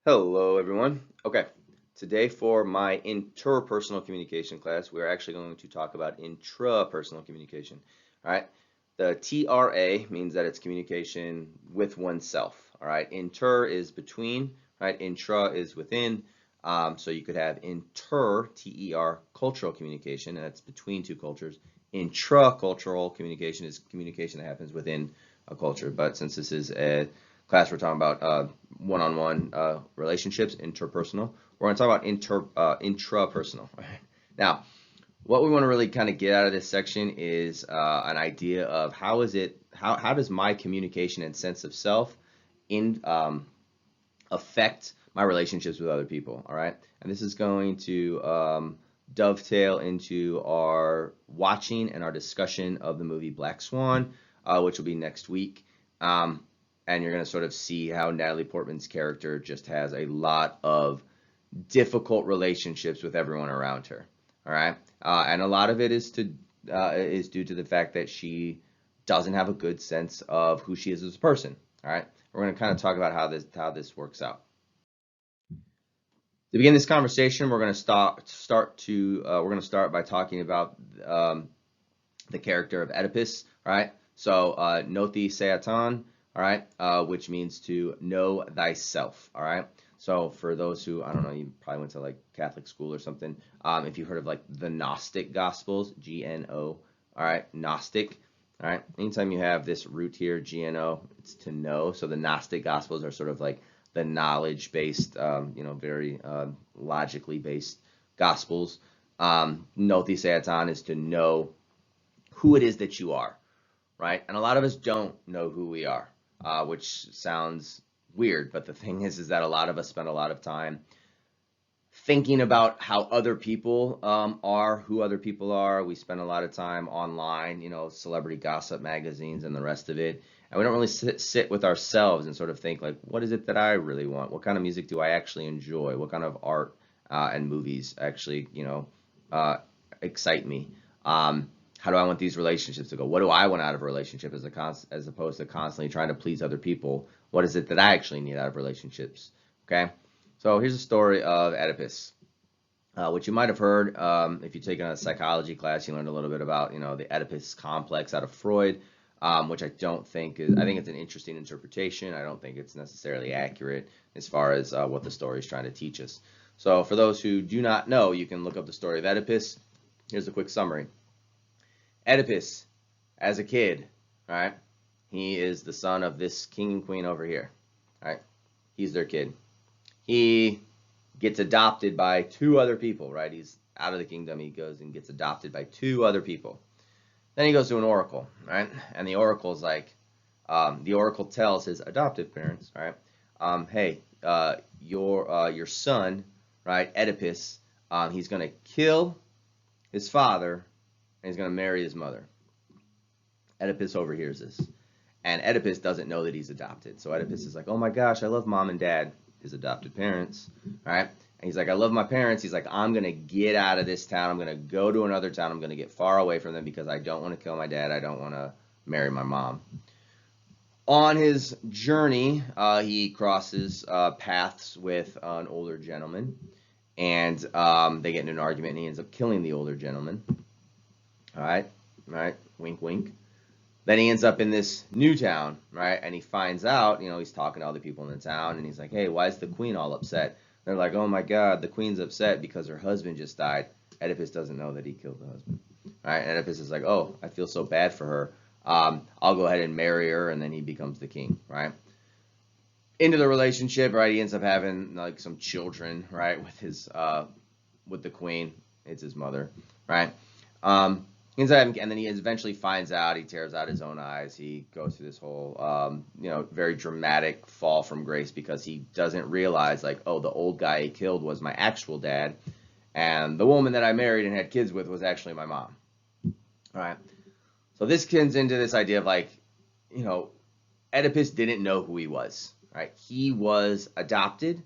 Hello, everyone. Okay, today for my interpersonal communication class, we're actually going to talk about intrapersonal communication. All right, the TRA means that it's communication with oneself. All right, inter is between, right? Intra is within. So you could have T-E-R, cultural communication, and that's between two cultures. Intracultural communication is communication that happens within a culture. But since this is a class, we're talking about one-on-one relationships, interpersonal. We're going to talk about intrapersonal. Now, what we want to really kind of get out of this section is an idea of how does my communication and sense of self in affect my relationships with other people. All right, and this is going to dovetail into our watching and our discussion of the movie Black Swan, which will be next week. And you're going to sort of see how Natalie Portman's character just has a lot of difficult relationships with everyone around her. All right, and a lot of it is due to the fact that she doesn't have a good sense of who she is as a person. All right, we're going to kind of talk about how this works out. To begin this conversation, we're going to start by talking about the character of Oedipus. All right, so Noti Seaton. All right, which means to know thyself. All right. So for those who, I don't know, you probably went to like Catholic school or something. If you've heard of like the Gnostic Gospels, G-N-O, all right, Gnostic. All right. Anytime you have this root here, G-N-O, it's to know. So the Gnostic Gospels are sort of like the knowledge-based, very logically based Gospels. Noti Seaton is to know who it is that you are, right? And a lot of us don't know who we are. Which sounds weird, but the thing is that a lot of us spend a lot of time thinking about how other people are, who other people are. We spend a lot of time online, celebrity gossip magazines and the rest of it. And we don't really sit with ourselves and sort of think like, what is it that I really want? What kind of music do I actually enjoy? What kind of art and movies actually, excite me? How do I want these relationships to go? What do I want out of a relationship as opposed to constantly trying to please other people? What is it that I actually need out of relationships? Okay, so here's a story of Oedipus, which you might have heard if you've taken a psychology class. You learned a little bit about the Oedipus complex out of Freud, which I think it's an interesting interpretation. I don't think it's necessarily accurate as far as what the story is trying to teach us. So for those who do not know, you can look up the story of Oedipus. Here's a quick summary. Oedipus, as a kid, right? He is the son of this king and queen over here, right? He's their kid. He gets adopted by two other people, right? He's out of the kingdom. He goes and gets adopted by two other people. Then he goes to an oracle, right? And the oracle's like, the oracle tells his adoptive parents, right? Hey, your son, right, Oedipus, he's going to kill his father, and he's going to marry his mother. Oedipus overhears this. And Oedipus doesn't know that he's adopted. So Oedipus is like, oh my gosh, I love mom and dad, his adopted parents, right? And he's like, I love my parents. He's like, I'm going to get out of this town. I'm going to go to another town. I'm going to get far away from them because I don't want to kill my dad. I don't want to marry my mom. On his journey, he crosses paths with an older gentleman. And they get in an argument, and he ends up killing the older gentleman. All right, wink, wink. Then he ends up in this new town, right? And he finds out, he's talking to other people in the town, and he's like, hey, why is the queen all upset? They're like, oh my God, the queen's upset because her husband just died. Oedipus doesn't know that he killed the husband, right? And Oedipus is like, oh, I feel so bad for her. I'll go ahead and marry her, and then he becomes the king, right? Into the relationship, right? He ends up having like some children, right, with the queen. It's his mother, right? And then he eventually finds out. He tears out his own eyes. He goes through this whole, very dramatic fall from grace because he doesn't realize, like, oh, the old guy he killed was my actual dad, and the woman that I married and had kids with was actually my mom. All right. So this gets into this idea of like, Oedipus didn't know who he was. Right? He was adopted.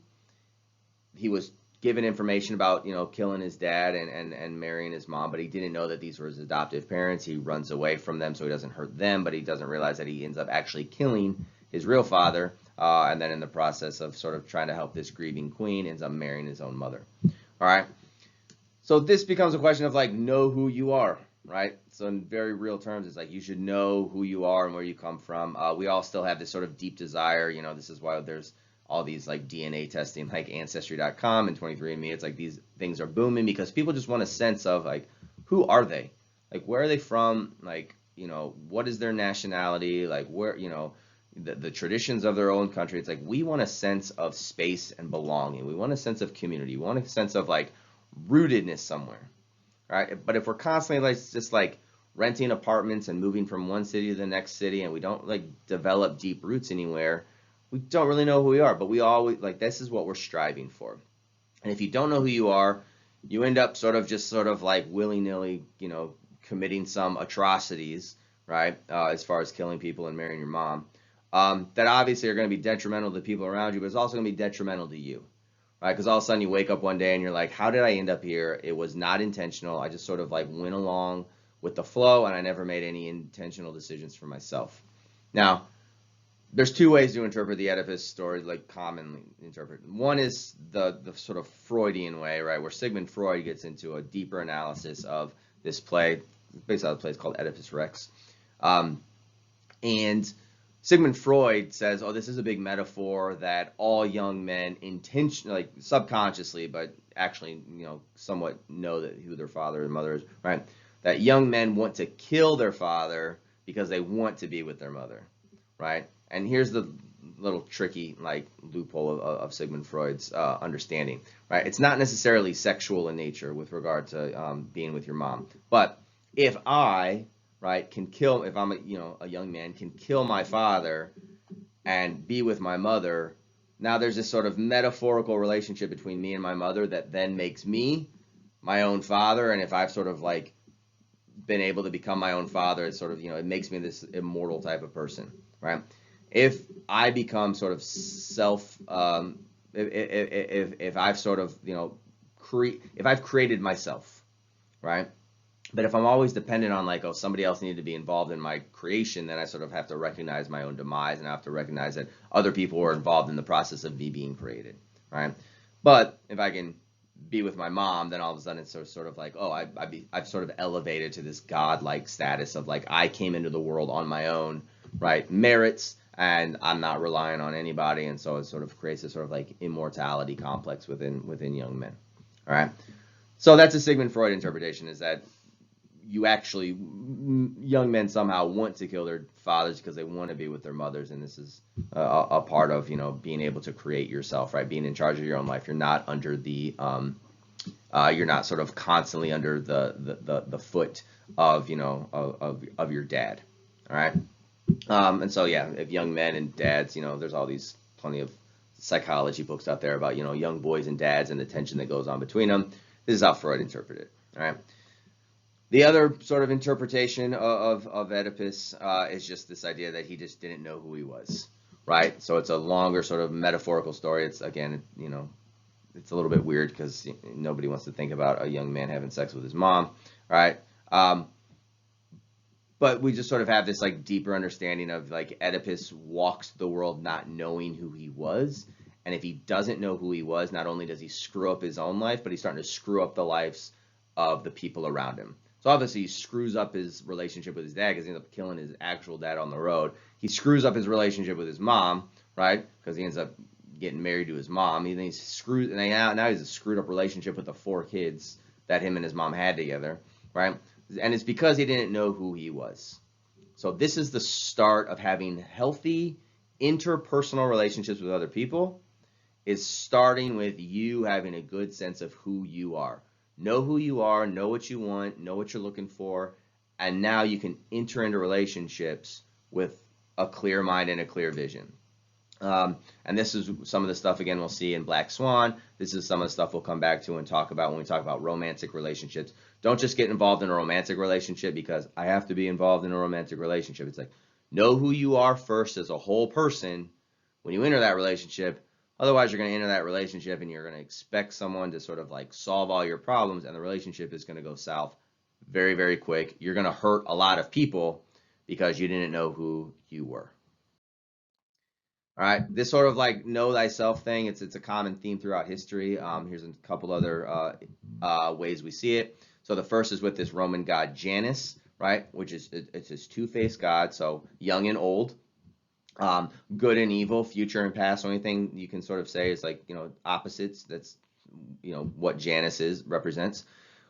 He was given information about, killing his dad and marrying his mom, but he didn't know that these were his adoptive parents. He runs away from them so he doesn't hurt them, but he doesn't realize that he ends up actually killing his real father and then in the process of sort of trying to help this grieving queen, ends up marrying his own mother. All right. So this becomes a question of like, know who you are, right? So in very real terms, it's like you should know who you are and where you come from. We all still have this sort of deep desire, you know, this is why there's all these like DNA testing, like Ancestry.com and 23andMe. It's like these things are booming because people just want a sense of like, who are they? Like, where are they from? Like, you know, what is their nationality? Like, where, you know, the traditions of their own country. It's like we want a sense of space and belonging. We want a sense of community. We want a sense of like rootedness somewhere, right? But if we're constantly like just like renting apartments and moving from one city to the next city, and we don't like develop deep roots anywhere, we don't really know who we are. But we always like, this is what we're striving for. And if you don't know who you are, you end up sort of like willy-nilly, you know, committing some atrocities, right? As far as killing people and marrying your mom, that obviously are going to be detrimental to the people around you, but it's also going to be detrimental to you, right? Because all of a sudden you wake up one day and you're like, how did I end up here? It was not intentional. I just sort of like went along with the flow, and I never made any intentional decisions for myself. Now, there's two ways to interpret the Oedipus story, like commonly interpreted. One is the sort of Freudian way, right, where Sigmund Freud gets into a deeper analysis of this play, based on the play called Oedipus Rex. And Sigmund Freud says, oh, this is a big metaphor that all young men intentionally, like subconsciously, but actually, you know, somewhat know that who their father and mother is, right? That young men want to kill their father because they want to be with their mother, right? And here's the little tricky like loophole of Sigmund Freud's understanding, right? It's not necessarily sexual in nature with regard to being with your mom, but if I, right, can kill, if I'm a young man, can kill my father and be with my mother, now there's this sort of metaphorical relationship between me and my mother that then makes me my own father. And if I've sort of like been able to become my own father, it's sort of, you know, it makes me this immortal type of person, right? If I become sort of if I've sort of, you know, if I've created myself, right? But if I'm always dependent on like, oh, somebody else needed to be involved in my creation, then I sort of have to recognize my own demise, and I have to recognize that other people were involved in the process of me being created, right? But if I can be with my mom, then all of a sudden it's sort of like, oh, I've sort of elevated to this godlike status of like, I came into the world on my own, right, merits, and I'm not relying on anybody, and so it sort of creates a sort of like immortality complex within young men. All right, so that's a Sigmund Freud interpretation, is that you actually, young men somehow want to kill their fathers because they want to be with their mothers, and this is a part of, you know, being able to create yourself, right? Being in charge of your own life. You're not under the you're not sort of constantly under the foot of, you know, of your dad. All right. And so, yeah, if young men and dads, you know, there's all these plenty of psychology books out there about, you know, young boys and dads and the tension that goes on between them. This is how Freud interpreted it. All right. The other sort of interpretation of Oedipus is just this idea that he just didn't know who he was, right? So it's a longer sort of metaphorical story. It's, again, you know, it's a little bit weird because nobody wants to think about a young man having sex with his mom, right? But we just sort of have this like deeper understanding of like Oedipus walks the world not knowing who he was. And if he doesn't know who he was, not only does he screw up his own life, but he's starting to screw up the lives of the people around him. So obviously he screws up his relationship with his dad because he ends up killing his actual dad on the road. He screws up his relationship with his mom, right? Because he ends up getting married to his mom. Now he's a screwed up relationship with the 4 kids that him and his mom had together, right? And it's because he didn't know who he was. So this is the start of having healthy interpersonal relationships with other people, is starting with you having a good sense of who you are. Know who you are, know what you want, know what you're looking for, and now you can enter into relationships with a clear mind and a clear vision. And this is some of the stuff, again, we'll see in Black Swan. This is some of the stuff we'll come back to and talk about when we talk about romantic relationships. Don't just get involved in a romantic relationship because I have to be involved in a romantic relationship. It's like, know who you are first as a whole person when you enter that relationship. Otherwise, you're going to enter that relationship and you're going to expect someone to sort of like solve all your problems, and the relationship is going to go south very, very quick. You're going to hurt a lot of people because you didn't know who you were. All right, this sort of like know thyself thing, it's a common theme throughout history. Here's a couple other ways we see it. So the first is with this Roman god Janus, right, which is it's his two-faced god, so young and old, good and evil, future and past. So anything you can sort of say is like, opposites. That's, what Janus represents.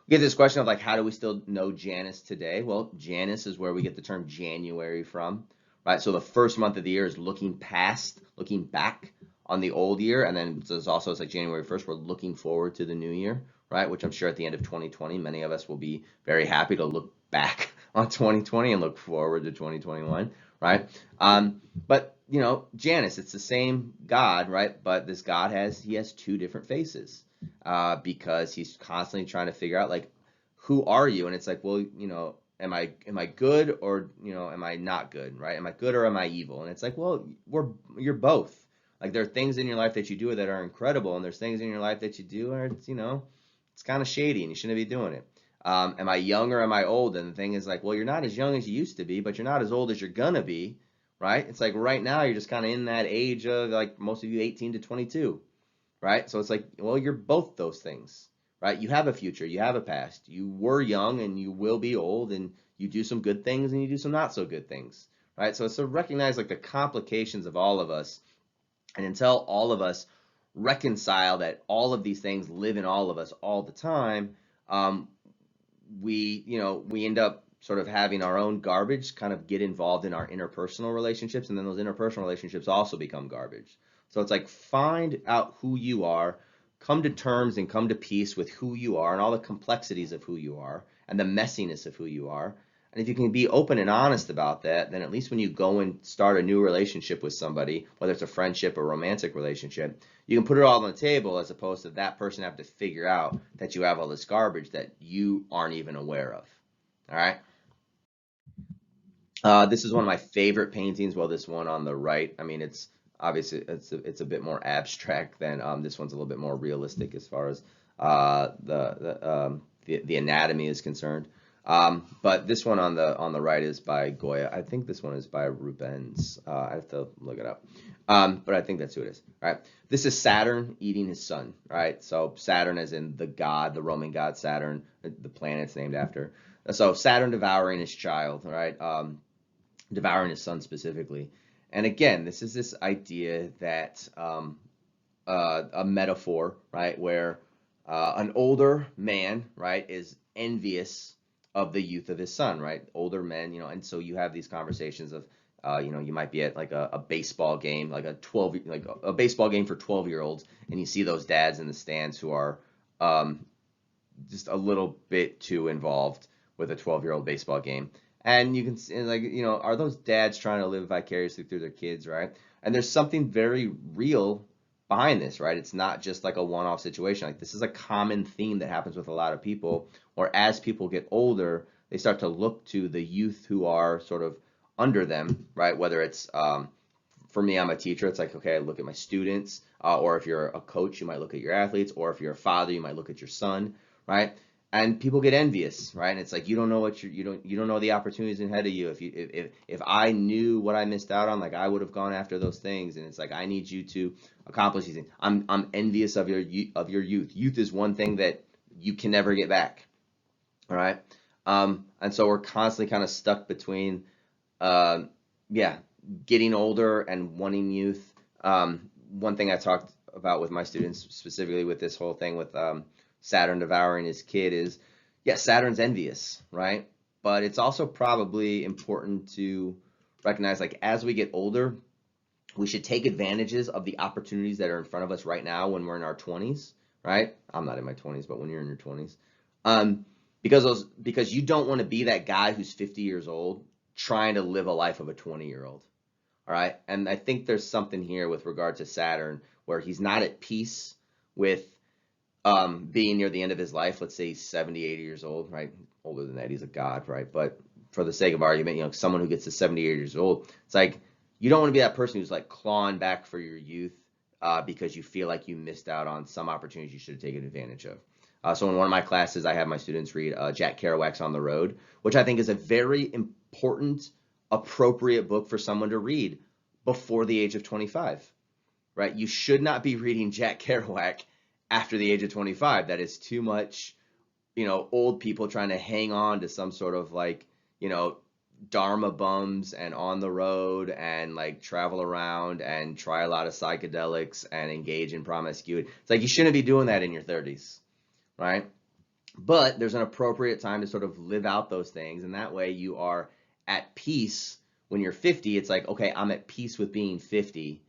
We get this question of like, how do we still know Janus today? Well, Janus is where we get the term January from, right? So the first month of the year is looking back on the old year, and then there's also, it's like January 1st, we're looking forward to the new year, right? Which I'm sure at the end of 2020, many of us will be very happy to look back on 2020 and look forward to 2021, right? But Janus, it's the same God, right? But this God has two different faces, because he's constantly trying to figure out like, who are you? And it's like, well, am I good, or am I not good, right? Am I good or am I evil? And it's like, well, you're both. Like, there are things in your life that you do that are incredible, and there's things in your life that you do and it's kind of shady and you shouldn't be doing it. Am I young or am I old? And the thing is like, well, you're not as young as you used to be, but you're not as old as you're gonna be, right? It's like right now you're just kind of in that age of, like, most of you 18 to 22, right? So it's like, well, you're both those things, right? You have a future, you have a past. You were young and you will be old, and you do some good things and you do some not so good things, right? So it's to recognize like the complications of all of us, and until all of us reconcile that all of these things live in all of us all the time, we end up sort of having our own garbage kind of get involved in our interpersonal relationships, and then those interpersonal relationships also become garbage. So it's like, find out who you are, come to terms and come to peace with who you are and all the complexities of who you are and the messiness of who you are. And if you can be open and honest about that, then at least when you go and start a new relationship with somebody, whether it's a friendship or romantic relationship, you can put it all on the table, as opposed to that person have to figure out that you have all this garbage that you aren't even aware of. All right. This is one of my favorite paintings. Well, this one on the right, I mean, it's obviously it's a bit more abstract than this one's a little bit more realistic as far as the anatomy is concerned. But this one on the right is by Goya. I think this one is by Rubens. I have to look it up. But I think that's who it is. All right. This is Saturn eating his son. Right. So Saturn, as in the god, the Roman god Saturn, the planet's named after. So Saturn devouring his child. Right. Devouring his son specifically. And again, this is this idea that a metaphor, right, where an older man, right, is envious of the youth of his son, right? Older men, and so you have these conversations of, you might be at like a baseball game, like a baseball game for 12-year-olds, and you see those dads in the stands who are just a little bit too involved with a 12-year-old baseball game. And you can see, like, are those dads trying to live vicariously through their kids, right? And there's something very real behind this, right? It's not just like a one-off situation. Like, this is a common theme that happens with a lot of people, or as people get older, they start to look to the youth who are sort of under them, right? Whether it's, for me, I'm a teacher. It's like, okay, I look at my students, or if you're a coach, you might look at your athletes, or if you're a father, you might look at your son, right? And people get envious, right? And it's like, you don't know what you don't know the opportunities ahead of you. If I knew what I missed out on, like, I would have gone after those things. And it's like, I need you to accomplish these things. I'm envious of your youth. Youth is one thing that you can never get back. All right. And so we're constantly kind of stuck between, getting older and wanting youth. One thing I talked about with my students, specifically with this whole thing with Saturn devouring his kid, is, Saturn's envious, right? But it's also probably important to recognize, like, as we get older, we should take advantages of the opportunities that are in front of us right now when we're in our 20s, right? I'm not in my 20s, but when you're in your 20s. Because you don't want to be that guy who's 50 years old trying to live a life of a 20-year-old. All right. And I think there's something here with regard to Saturn where he's not at peace with being near the end of his life. Let's say he's 70, 80 years old, right? Older than that, he's a god, right? But for the sake of argument, someone who gets to 70, 80 years old, it's like, you don't want to be that person who's like clawing back for your youth because you feel like you missed out on some opportunities you should have taken advantage of. So in one of my classes, I have my students read Jack Kerouac's On the Road, which I think is a very important, appropriate book for someone to read before the age of 25, right? You should not be reading Jack Kerouac after the age of 25. That is too much, old people trying to hang on to some sort of like, Dharma bums and on the road and like travel around and try a lot of psychedelics and engage in promiscuity. It's like you shouldn't be doing that in your 30s, right? But there's an appropriate time to sort of live out those things, and that way you are at peace when you're 50. It's like, okay, I'm at peace with being 50,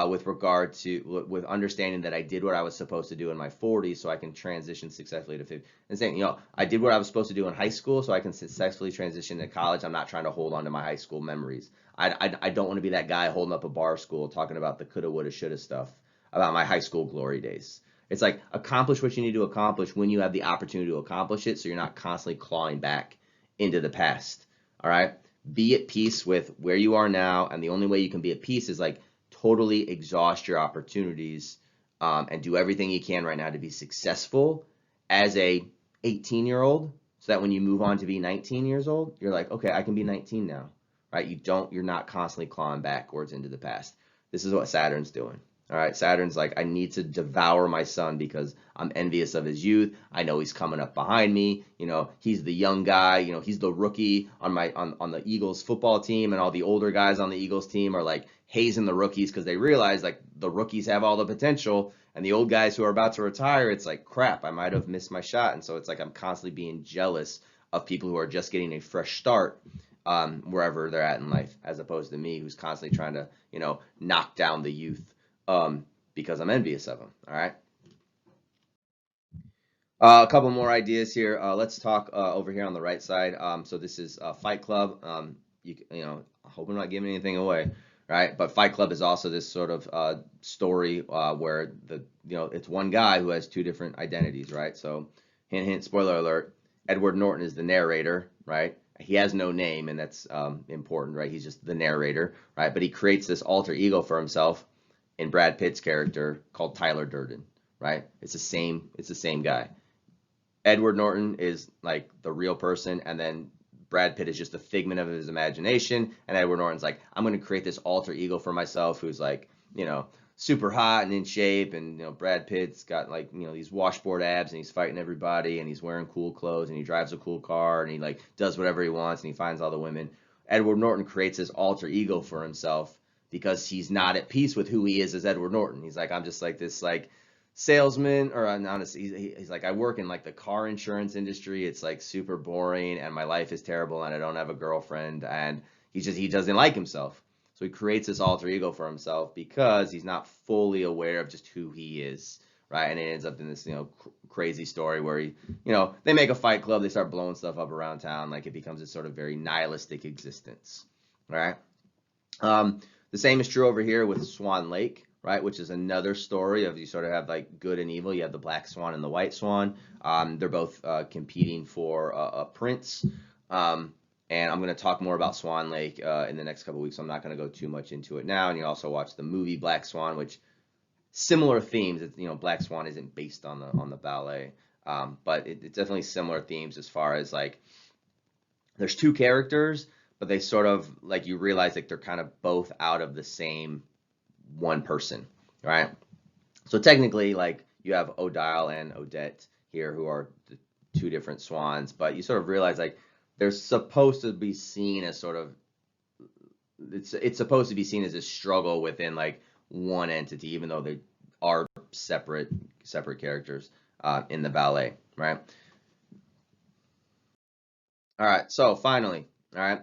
with regard to with understanding that I did what I was supposed to do in my 40s, so I can transition successfully to 50. And saying, I did what I was supposed to do in high school, so I can successfully transition to college. I'm not trying to hold on to my high school memories. I don't want to be that guy holding up a bar stool talking about the coulda, woulda, shoulda stuff about my high school glory days. It's like accomplish what you need to accomplish when you have the opportunity to accomplish it, so you're not constantly clawing back into the past. All right? Be at peace with where you are now, and the only way you can be at peace is like totally exhaust your opportunities, and do everything you can right now to be successful as a 18-year-old, so that when you move on to be 19 years old, you're like, okay, I can be 19 now, right? You're not constantly clawing backwards into the past. This is what Saturn's doing. All right, Saturn's like, I need to devour my son because I'm envious of his youth. I know he's coming up behind me. He's the young guy. He's the rookie on the Eagles football team, and all the older guys on the Eagles team are like hazing the rookies because they realize like the rookies have all the potential, and the old guys who are about to retire, it's like, crap, I might have missed my shot. And so it's like I'm constantly being jealous of people who are just getting a fresh start, wherever they're at in life, as opposed to me, who's constantly trying to knock down the youth. Because I'm envious of them. All right. A couple more ideas here. Let's talk over here on the right side. So this is Fight Club. I hope I'm not giving anything away, right? But Fight Club is also this sort of story where it's one guy who has two different identities, right? So hint, hint, spoiler alert. Edward Norton is the narrator, right? He has no name, and that's important, right? He's just the narrator, right? But he creates this alter ego for himself in Brad Pitt's character called Tyler Durden, right? It's the same guy. Edward Norton is like the real person, and then Brad Pitt is just a figment of his imagination, and Edward Norton's like, I'm going to create this alter ego for myself who's like, super hot and in shape, and Brad Pitt's got like these washboard abs, and he's fighting everybody, and he's wearing cool clothes, and he drives a cool car, and he like does whatever he wants, and he finds all the women. Edward Norton creates this alter ego for himself because he's not at peace with who he is as Edward Norton. He's like, I'm just like this like salesman, or honestly, he's like, I work in like the car insurance industry. It's like super boring, and my life is terrible, and I don't have a girlfriend, and he doesn't like himself. So he creates this alter ego for himself because he's not fully aware of just who he is, right? And it ends up in this crazy story where they make a fight club, they start blowing stuff up around town, like it becomes this sort of very nihilistic existence, right? The same is true over here with Swan Lake, right, which is another story of you sort of have like good and evil. You have the black swan and the white swan. They're both competing for a prince. And I'm going to talk more about Swan Lake in the next couple of weeks, so I'm not going to go too much into it now. And you also watch the movie Black Swan, which similar themes. Black Swan isn't based on the ballet, but it's definitely similar themes as far as like there's two characters, but they sort of like you realize like they're kind of both out of the same one person, right? So technically, like you have Odile and Odette here, who are the two different swans, but you sort of realize like they're supposed to be seen as sort of it's supposed to be seen as a struggle within like one entity, even though they are separate characters in the ballet, right? All right, so finally, all right,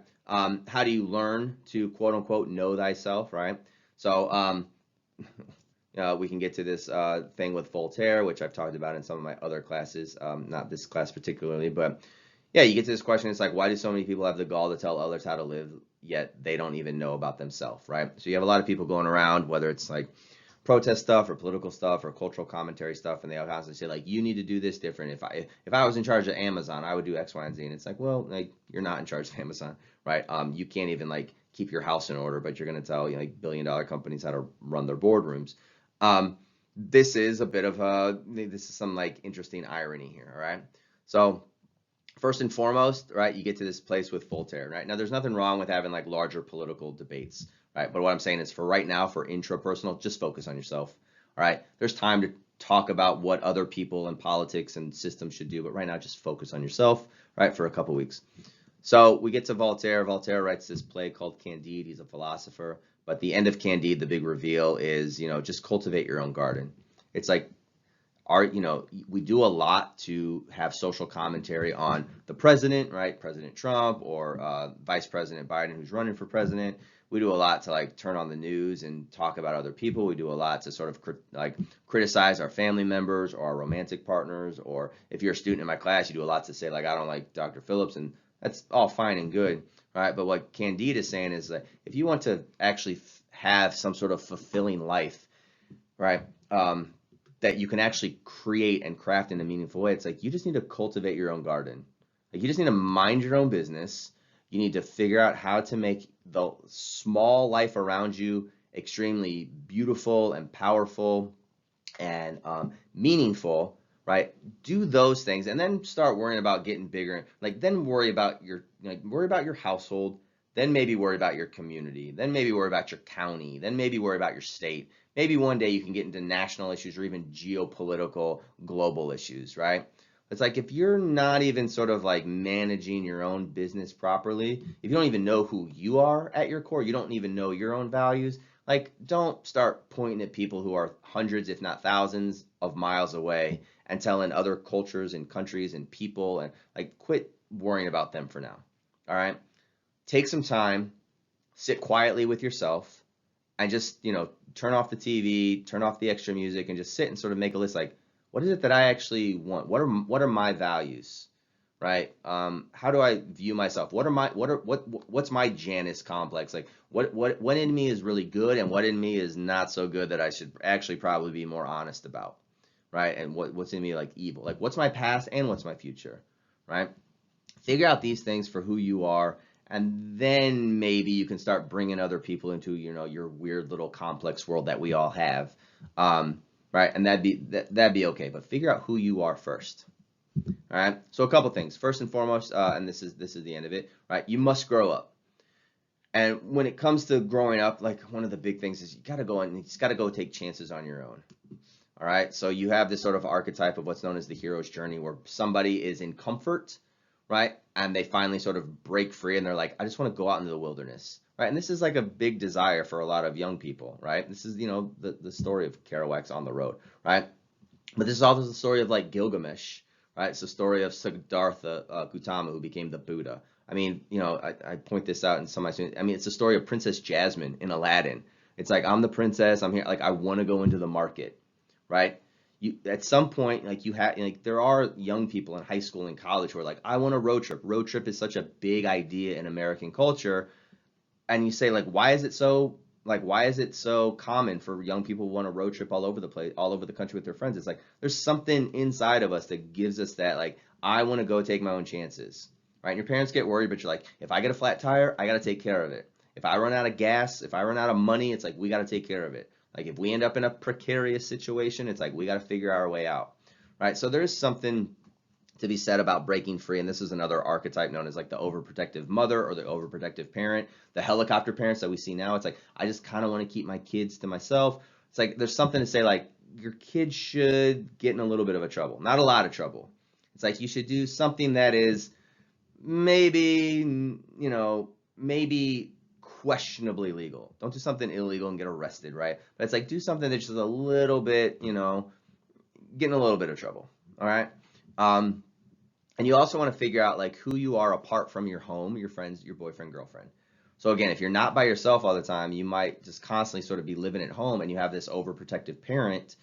how do you learn to quote unquote know thyself, right? So we can get to this thing with Voltaire, which I've talked about in some of my other classes, not this class particularly, but yeah, you get to this question. It's like, why do so many people have the gall to tell others how to live, yet they don't even know about themselves, right? So you have a lot of people going around, whether it's like protest stuff or political stuff or cultural commentary stuff, and they all constantly say like, you need to do this different. If I was in charge of Amazon, I would do X, Y, and Z. And it's like, well, like you're not in charge of Amazon, right? You can't even like keep your house in order, but you're going to tell like billion-dollar companies how to run their boardrooms. This is a bit of some like interesting irony here, all right? So first and foremost, right, you get to this place with Voltaire, right? Now, there's nothing wrong with having like larger political debates, right? But what I'm saying is for right now, for intrapersonal, just focus on yourself, all right? There's time to talk about what other people and politics and systems should do, but right now, just focus on yourself, right, for a couple weeks. So we get to Voltaire. Voltaire writes this play called Candide. He's a philosopher. But the end of Candide, the big reveal is, just cultivate your own garden. It's like, we do a lot to have social commentary on the president, right? President Trump or Vice President Biden, who's running for president. We do a lot to like turn on the news and talk about other people. We do a lot to sort of criticize our family members or our romantic partners. Or if you're a student in my class, you do a lot to say like, I don't like Dr. Phillips, and that's all fine and good, right? But what Candide is saying is that if you want to actually have some sort of fulfilling life, right? That you can actually create and craft in a meaningful way. It's like you just need to cultivate your own garden. Like you just need to mind your own business. You need to figure out how to make the small life around you extremely beautiful and powerful and meaningful, right? Do those things and then start worrying about getting bigger. Like then worry about your household. Then maybe worry about your community. Then maybe worry about your county. Then maybe worry about your state. Maybe one day you can get into national issues or even geopolitical global issues, right? It's like if you're not even sort of like managing your own business properly, if you don't even know who you are at your core, you don't even know your own values, like don't start pointing at people who are hundreds, if not thousands of miles away and telling other cultures and countries and people and like quit worrying about them for now, all right? Take some time, sit quietly with yourself, and just, turn off the TV, turn off the extra music, and just sit and sort of make a list like, what is it that I actually want? What are my values, right? How do I view myself? What's my Janus complex? Like, what in me is really good, and what in me is not so good that I should actually probably be more honest about, right? And what's in me like evil? Like, what's my past and what's my future, right? Figure out these things for who you are. And then maybe you can start bringing other people into, your weird little complex world that we all have, right? And that'd be okay. But figure out who you are first. All right. So a couple things. First and foremost, and this is the end of it, right? You must grow up. And when it comes to growing up, like one of the big things is you just got to go take chances on your own. All right. So you have this sort of archetype of what's known as the hero's journey, where somebody is in comfort, right? And they finally sort of break free and they're like, I just want to go out into the wilderness, right? And this is like a big desire for a lot of young people, right? This is, the story of Kerouac's On the Road, right? But this is also the story of like Gilgamesh, right? It's the story of Siddhartha Gautama, who became the Buddha. I mean, I point this out in some of my students. I mean, it's the story of Princess Jasmine in Aladdin. It's like, I'm the princess, I'm here, like, I want to go into the market, right? At some point, there are young people in high school and college who are like, I want a road trip. Road trip is such a big idea in American culture. And you say, like, why is it so common for young people who want a road trip all over the place, all over the country with their friends? It's like, there's something inside of us that gives us that, like, I want to go take my own chances, right? And your parents get worried, but you're like, if I get a flat tire, I got to take care of it. If I run out of gas, if I run out of money, it's like, we got to take care of it. Like if we end up in a precarious situation, it's like we got to figure our way out, right? So there's something to be said about breaking free, and this is another archetype known as like the overprotective mother or the overprotective parent, the helicopter parents that we see now. It's like, I just kind of want to keep my kids to myself. It's like there's something to say like your kids should get in a little bit of trouble, not a lot of trouble. It's like you should do something that is maybe, maybe questionably legal. Don't do something illegal and get arrested, right? But it's like do something that's just a little bit, get in a little bit of trouble, all right? And you also want to figure out like who you are apart from your home, your friends, your boyfriend, girlfriend. So again, if you're not by yourself all the time, you might just constantly sort of be living at home and you have this overprotective parent.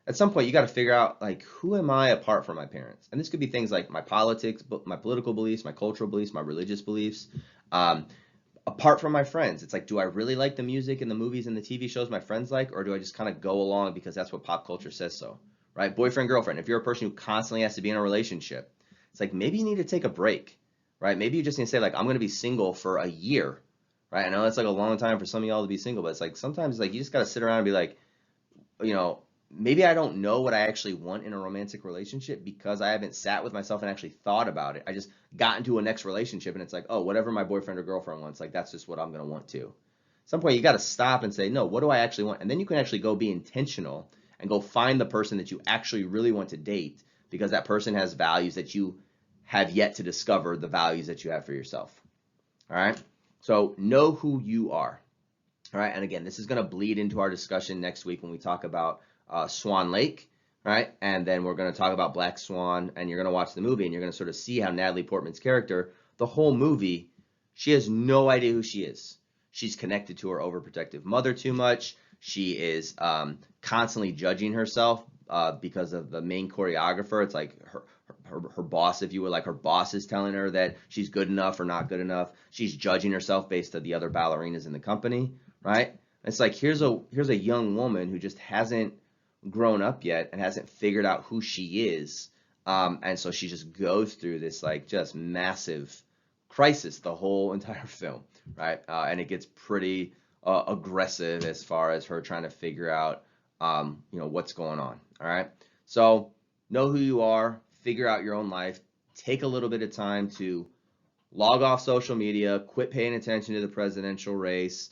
At some point, you got to figure out like, who am I apart from my parents? And this could be things like my politics, my political beliefs, my cultural beliefs, my religious beliefs. Apart from my friends, it's like, do I really like the music and the movies and the TV shows my friends like, or do I just kind of go along because that's what pop culture says so, right? Boyfriend, girlfriend, if you're a person who constantly has to be in a relationship, it's like maybe you need to take a break, right? Maybe you just need to say like, I'm going to be single for a year, right? I know that's like a long time for some of y'all to be single, but it's like sometimes like you just got to sit around and be like, maybe I don't know what I actually want in a romantic relationship because I haven't sat with myself and actually thought about it. I just got into a next relationship and it's like, oh, whatever my boyfriend or girlfriend wants, like that's just what I'm going to want too. some point you got to stop and say, no, what do I actually want? And then you can actually go be intentional and go find the person that you actually really want to date, because that person has values that you have yet to discover, the values that you have for yourself. All right. So know who you are. All right. And again, this is going to bleed into our discussion next week when we talk about Swan Lake. Right. And then we're going to talk about Black Swan, and you're going to watch the movie and you're going to sort of see how Natalie Portman's character, the whole movie, she has no idea who she is. She's connected to her overprotective mother too much. She is constantly judging herself because of the main choreographer. It's like her boss, if you would, like her boss is telling her that she's good enough or not good enough. She's judging herself based on the other ballerinas in the company, right? It's like here's a young woman who just hasn't grown up yet and hasn't figured out who she is, and so she just goes through this like just massive crisis the whole entire film, right? And it gets pretty aggressive as far as her trying to figure out what's going on. All right, so know who you are, figure out your own life, take a little bit of time to log off social media, quit paying attention to the presidential race.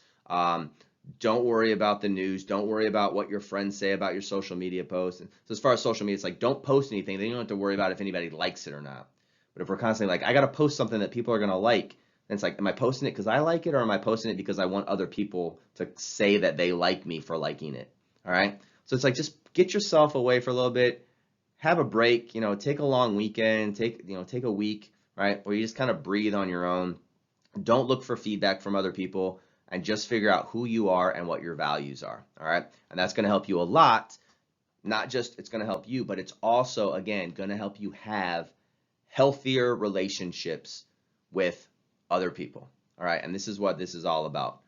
Don't worry about the news. Don't worry about what your friends say about your social media posts. And so as far as social media, it's like don't post anything. Then you don't have to worry about if anybody likes it or not. But if we're constantly like, I got to post something that people are going to like, then it's like, am I posting it because I like it, or am I posting it because I want other people to say that they like me for liking it? All right. So it's like just get yourself away for a little bit, have a break, take a long weekend, take a week, right? Where you just kind of breathe on your own. Don't look for feedback from other people, and just figure out who you are and what your values are. All right. And that's going to help you a lot. Not just it's going to help you, but it's also, again, going to help you have healthier relationships with other people. All right. And this is what this is all about.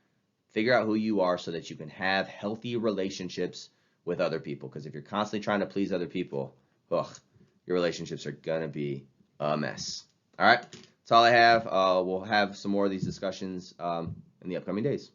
Figure out who you are so that you can have healthy relationships with other people. Because if you're constantly trying to please other people, your relationships are going to be a mess. All right. That's all I have. We'll have some more of these discussions in the upcoming days.